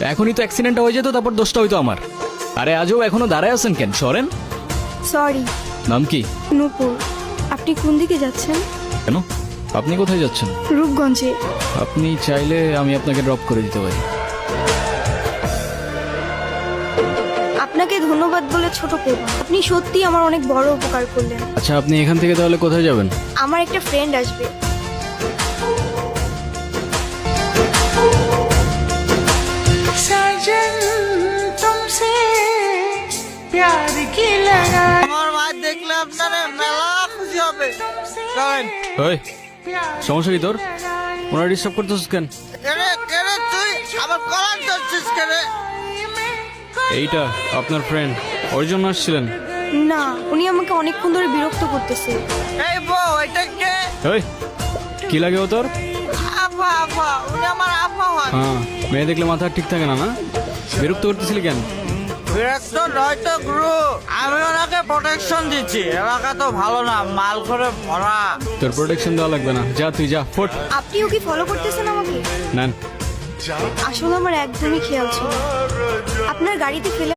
এখনই তো অ্যাক্সিডেন্টটা হয়ে যেত, তারপর দোষটা হইতো আমার। আরে আজও এখনো দাঁড়ায় আছেন কেন, সরেন। সরি। নাম কি? নূপুর। আপনি কোন দিকে যাচ্ছেন? কেন, আপনি কোথায় যাচ্ছেন? রূপগঞ্জে। আপনি চাইলে আমি আপনাকে ড্রপ করে দিতে পারি। আপনাকে ধন্যবাদ বলে ছোট করব না। আপনি সত্যি আমার অনেক বড় উপকার করলেন। আচ্ছা, আপনি এখান থেকে তাহলে কোথায় যাবেন? আমার একটা ফ্রেন্ড আসবে। আমার মা দেখলে আপনারা মেলা খুশি হবে। চলেন। ওই, সমস্যা কি তোর? ওনারা ডিস্টার্ব করতেছিস কেন? কেরে কেরে তুই আমার কলার ধরছিস কেরে? এইটা আপনার ফ্রেন্ড, ওর জন্য আসছিলেন? না, উনি আমাকে অনেকক্ষণ ধরে বিরক্ত করতেছে। এই বউ, এটা কে? ওই, কি লাগে ও তোর? আফা আফা, উনি আমার আফা হয়। হ্যাঁ, মেয়ে দেখলে মাথা ঠিক থাকে না, না? বিরক্ত করতেছিলি কেন? বিরক্ত নয়তো গুরু, আমি ওনাকে প্রোটেকশন দিচ্ছি। এলাকা তো ভালো না, মাল করে ভরা। তোর প্রোটেকশন দেওয়া লাগবে না, যা তুই যা, ফোট। আপনিও কি ফলো করতেছেন আমাকে? নেন। আসলে আমার একদমই খেয়াল ছিল না। আপনার গাড়িতে ফেলে